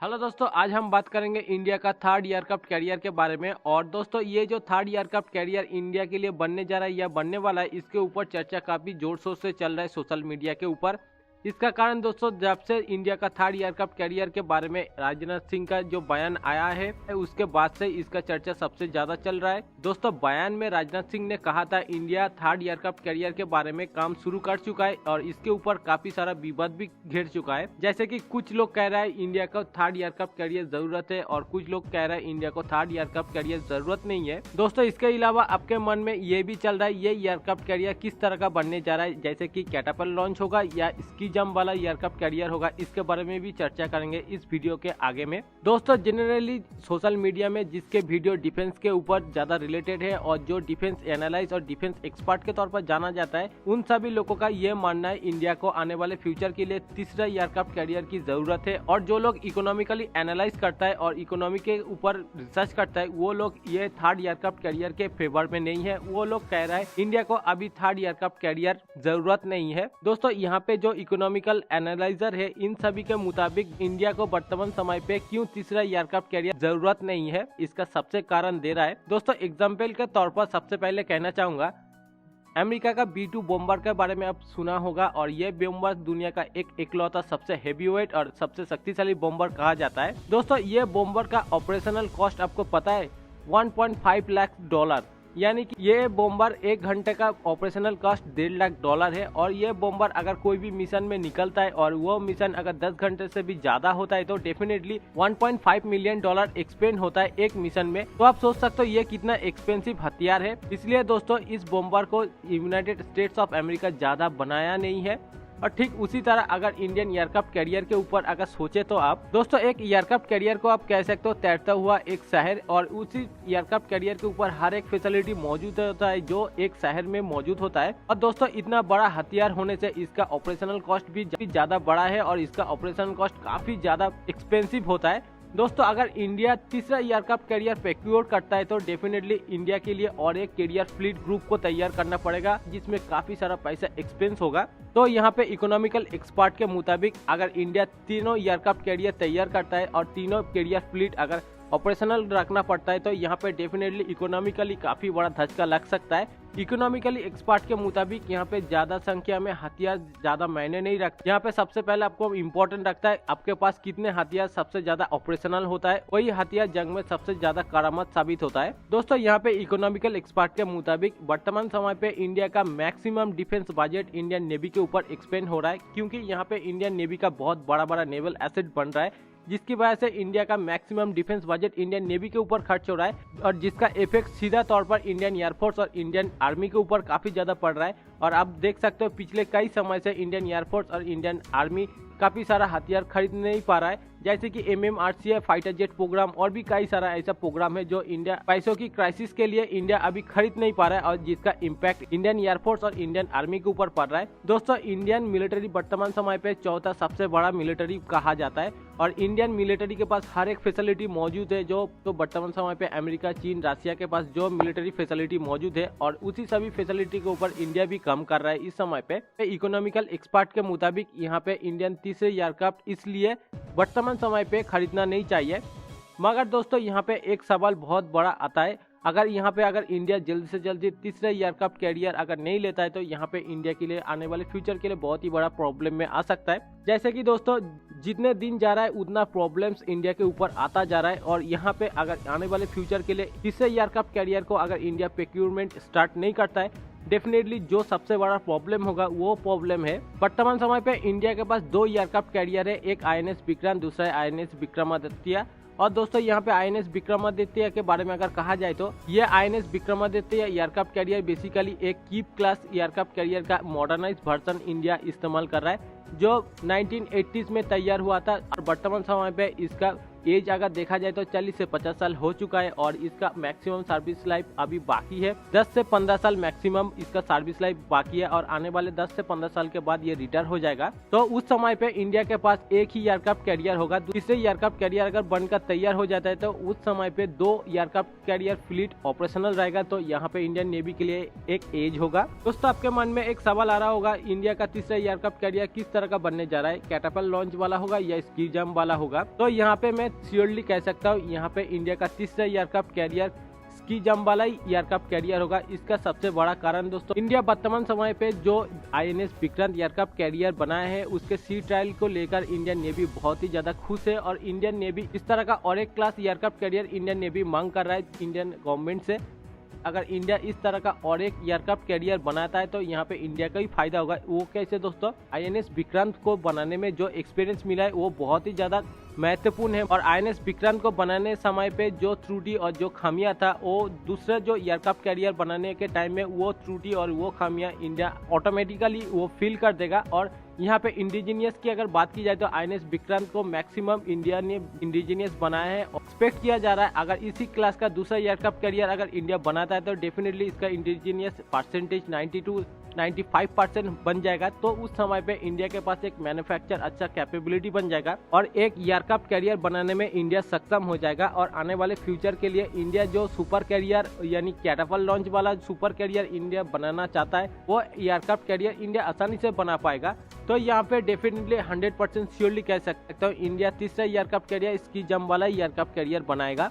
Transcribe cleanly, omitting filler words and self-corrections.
Hello दोस्तों, आज हम बात करेंगे इंडिया का थर्ड एयरक्राफ्ट कैरियर के बारे में। और दोस्तों, ये जो थर्ड एयरक्राफ्ट कैरियर इंडिया के लिए बनने जा रहा है या बनने वाला है, इसके ऊपर चर्चा काफ़ी जोर शोर से चल रहा है सोशल मीडिया के ऊपर। इसका कारण दोस्तों, जब से इंडिया का थर्ड एयरक्राफ्ट कैरियर के बारे में राजनाथ सिंह का जो बयान आया है, उसके बाद से इसका चर्चा सबसे ज़्यादा चल रहा है। दोस्तों, बयान में राजनाथ सिंह ने कहा था इंडिया थर्ड एयरक्राफ्ट कैरियर के बारे में काम शुरू कर चुका है और इसके ऊपर काफ़ी सारा विवाद भी घेर चुका है। जैसे कि कुछ लोग कह रहा है इंडिया को थर्ड एयरक्राफ्ट कैरियर जरूरत है और कुछ लोग कह रहा है इंडिया को थर्ड एयरक्राफ्ट कैरियर जरूरत नहीं है। दोस्तों, इसके अलावा आपके मन में ये भी चल रहा है ये एयरक्राफ्ट कैरियर किस तरह का बनने जा रहा है, जैसे कि कैटरपिलर लॉन्च होगा या स्की जंप वाला एयरक्राफ्ट कैरियर होगा। इसके बारे में भी चर्चा करेंगे इस वीडियो के आगे में। दोस्तों, जनरली सोशल मीडिया में जिसके वीडियो डिफेंस के ऊपर ज्यादा रिलेटेड है और जो डिफेंस एनालिस्ट और डिफेंस एक्सपर्ट के तौर पर जाना जाता है, उन सभी लोगों का ये मानना है इंडिया को आने वाले फ्यूचर के लिए तीसरा एयरक्राफ्ट कैरियर की जरूरत है। और जो लोग इकोनॉमिकली एनालाइज करता है और इकोनॉमी के ऊपर रिसर्च करता है, वो लोग ये थर्ड एयरक्राफ्ट कैरियर के फेवर में नहीं है। वो लोग कह रहा है इंडिया को अभी थर्ड एयरक्राफ्ट कैरियर जरूरत नहीं है। दोस्तों, यहाँ पे जो इकोनॉमिकल एनालाइजर है, इन सभी के मुताबिक इंडिया को वर्तमान समय पे क्यों तीसरा एयरक्राफ्ट कैरियर जरूरत नहीं है, इसका सबसे कारण दे रहा है। दोस्तों, एग्जाम्पल के तौर पर सबसे पहले कहना चाहूंगा, अमेरिका का B-2 बॉम्बर के बारे में आप सुना होगा और ये बॉम्बर दुनिया का एक इकलौता सबसे हेवीवेट और सबसे शक्तिशाली बॉम्बर कहा जाता है। दोस्तों, ये बॉम्बर का ऑपरेशनल कॉस्ट आपको पता है 1.5 लाख डॉलर, यानी कि ये बॉम्बर 1 घंटे का ऑपरेशनल कॉस्ट 1.5 लाख डॉलर है। और ये बॉम्बर अगर कोई भी मिशन में निकलता है और वो मिशन अगर 10 घंटे से भी ज्यादा होता है तो डेफिनेटली 1.5 मिलियन डॉलर एक्सपेंड होता है एक मिशन में। तो आप सोच सकते हो ये कितना एक्सपेंसिव हथियार है। इसलिए दोस्तों, इस बॉम्बर को यूनाइटेड स्टेट्स ऑफ अमेरिका ज्यादा बनाया नहीं है। और ठीक उसी तरह अगर इंडियन एयरक्राफ्ट कैरियर के ऊपर अगर सोचे तो आप दोस्तों, एक एयरक्राफ्ट कैरियर को आप कह सकते हो तैरता हुआ एक शहर, और उसी एयरक्राफ्ट कैरियर के ऊपर हर एक फैसिलिटी मौजूद होता है जो एक शहर में मौजूद होता है। और दोस्तों, इतना बड़ा हथियार होने से इसका ऑपरेशनल कॉस्ट भी ज्यादा बड़ा है और इसका ऑपरेशनल कॉस्ट काफी ज्यादा एक्सपेंसिव होता है। दोस्तों, अगर इंडिया तीसरा एयरक्राफ्ट कैरियर प्रोक्योर करता है तो डेफिनेटली इंडिया के लिए और एक कैरियर फ्लीट ग्रुप को तैयार करना पड़ेगा, जिसमें काफी सारा पैसा एक्सपेंस होगा। तो यहाँ पे इकोनॉमिकल एक्सपर्ट के मुताबिक अगर इंडिया तीनों एयरक्राफ्ट कैरियर तैयार करता है और तीनों कैरियर फ्लीट अगर ऑपरेशनल रखना पड़ता है तो यहाँ पे डेफिनेटली इकोनॉमिकली काफी बड़ा धक्का लग सकता है। इकोनॉमिकली एक्सपर्ट के मुताबिक यहाँ पे ज्यादा संख्या में हथियार ज्यादा मायने नहीं रखते। यहाँ पे सबसे पहले आपको इम्पोर्टेंट रखता है आपके पास कितने हथियार सबसे ज्यादा ऑपरेशनल होता है, वही हथियार जंग में सबसे ज्यादा करामत साबित होता है। दोस्तों, यहाँ पे इकोनॉमिकल एक्सपर्ट के मुताबिक वर्तमान समय पे इंडिया का maximum defence budget Indian navy के ऊपर एक्सपेंड हो रहा है, क्योंकि यहाँ पे इंडियन नेवी का बहुत बड़ा बड़ा नेवल एसेट बन रहा है, जिसकी वजह से इंडिया का maximum defence budget Indian navy के ऊपर खर्च हो रहा है और जिसका इफेक्ट सीधा तौर पर इंडियन एयरफोर्स और इंडियन आर्मी के ऊपर काफी ज्यादा पड़ रहा है। और आप देख सकते हो पिछले कई समय से इंडियन एयरफोर्स और इंडियन आर्मी काफी सारा हथियार खरीद नहीं पा रहा है, जैसे कि MMRCA फाइटर जेट प्रोग्राम और भी कई सारा ऐसा प्रोग्राम है जो इंडिया पैसों की क्राइसिस के लिए इंडिया अभी खरीद नहीं पा रहा है और जिसका इम्पैक्ट इंडियन एयरफोर्स और इंडियन आर्मी के ऊपर पड़ रहा है। दोस्तों, इंडियन मिलिट्री वर्तमान समय पे चौथा सबसे बड़ा मिलिट्री कहा जाता है और इंडियन मिलिट्री के पास हर एक फैसिलिटी मौजूद है जो तो वर्तमान समय पे अमेरिका, चीन, रशिया के पास जो मिलिट्री फैसिलिटी मौजूद है, और उसी सभी फैसिलिटी के ऊपर इंडिया भी कम कर रहा है इस समय पे। इकोनॉमिकल एक्सपर्ट के मुताबिक यहाँ पे इंडियन तीसरे एयरक्राफ्ट इसलिए वर्तमान समय पे खरीदना नहीं चाहिए। मगर दोस्तों, यहाँ पे एक सवाल बहुत बड़ा आता है, अगर यहाँ पे अगर इंडिया जल्दी से जल्दी तीसरा एयरक्राफ्ट कैरियर अगर नहीं लेता है तो यहाँ पे इंडिया के लिए आने वाले फ्यूचर के लिए बहुत ही बड़ा प्रॉब्लम में आ सकता है। जैसे कि दोस्तों, जितने दिन जा रहा है उतना प्रॉब्लम्स इंडिया के ऊपर आता जा रहा है और यहाँ पे अगर आने वाले फ्यूचर के लिए तीसरे एयरक्राफ्ट कैरियर को अगर इंडिया प्रोक्योरमेंट स्टार्ट नहीं करता है, डेफिनेटली जो सबसे बड़ा प्रॉब्लम होगा वो प्रॉब्लम है वर्तमान समय पे इंडिया के पास 2 एयरक्राफ्ट कैरियर है, एक INS विक्रांत, दूसरा है INS विक्रमादित्य। और दोस्तों, यहाँ पे INS विक्रमादित्य के बारे में अगर कहा जाए तो ये INS Vikramaditya aircraft carrier basically एक कीप क्लास एयरक्राफ्ट कैरियर का मॉडर्नाइज वर्जन इंडिया इस्तेमाल कर रहा है, जो 1980s में तैयार हुआ था और वर्तमान समय पे इसका एज अगर देखा जाए तो 40 से 50 साल हो चुका है और इसका मैक्सिमम सर्विस लाइफ अभी बाकी है। 10 से 15 साल मैक्सिमम इसका सर्विस लाइफ बाकी है और आने वाले 10 से 15 साल के बाद ये रिटायर हो जाएगा। तो उस समय पे इंडिया के पास एक ही एयरक्राफ्ट कैरियर होगा। दूसरे एयरक्राफ्ट कैरियर अगर बनकर तैयार हो जाता है तो उस समय पे 2 एयरक्राफ्ट कैरियर फ्लीट ऑपरेशनल रहेगा। तो यहाँ पे इंडियन नेवी के लिए एक एज होगा। दोस्तों आपके मन में एक सवाल आ रहा होगा, इंडिया का तीसरा एयरक्राफ्ट कैरियर किस तरह का बनने जा रहा है, कैटापल्ट लॉन्च वाला होगा या स्की जंप वाला होगा? तो यहाँ पे मैं श्योरली कह सकता हूँ यहाँ पे इंडिया का तीसरा एयरक्राफ्ट कैरियर स्की जंप वाला ही एयरक्राफ्ट कैरियर होगा। इसका सबसे बड़ा कारण दोस्तों, इंडिया वर्तमान समय पे जो INS विक्रांत एयरक्राफ्ट कैरियर बनाया है उसके सी ट्रायल को लेकर इंडियन नेवी बहुत ही ज्यादा खुश है और इंडियन नेवी इस तरह का और एक class aircraft carrier Indian navy मांग कर रहा है इंडियन गवर्नमेंट से। अगर इंडिया इस तरह का और एक एयरक्राफ्ट कैरियर बनाता है तो यहाँ पे इंडिया का ही फायदा होगा। वो कैसे दोस्तों, INS विक्रांत को बनाने में जो एक्सपीरियंस मिला है वो बहुत ही ज्यादा महत्वपूर्ण है और INS विक्रांत को बनाने समय पे जो त्रुटि और जो खामियां था वो दूसरा जो एयरक्राफ्ट कैरियर बनाने के टाइम में वो त्रुटि और वो खामियां इंडिया ऑटोमेटिकली वो फील कर देगा। और यहाँ पे इंडिजीनियस की अगर बात की जाए तो INS विक्रांत को मैक्सिमम इंडिया ने इंडिजीनियस बनाया है। एक्सपेक्ट किया जा रहा है अगर इसी क्लास का दूसरा एयरक्राफ्ट कैरियर अगर इंडिया बनाता है तो डेफिनेटली इसका इंडिजीनियस परसेंटेज 95% बन जाएगा। तो उस समय पे इंडिया के पास एक मैन्युफैक्चर अच्छा कैपेबिलिटी बन जाएगा और एक एयरक्राफ्ट कैरियर बनाने में इंडिया सक्षम हो जाएगा। और आने वाले फ्यूचर के लिए इंडिया जो सुपर कैरियर यानी कैटापल्ट लॉन्च वाला सुपर कैरियर इंडिया बनाना चाहता है वो एयरक्राफ्ट कैरियर इंडिया आसानी से बना पाएगा। तो यहाँ पे डेफिनेटली 100% श्योरली कह सकता हूँ इंडिया तीसरा एयरक्राफ्ट कैरियर स्की जंप वाला एयरक्राफ्ट कैरियर बनाएगा।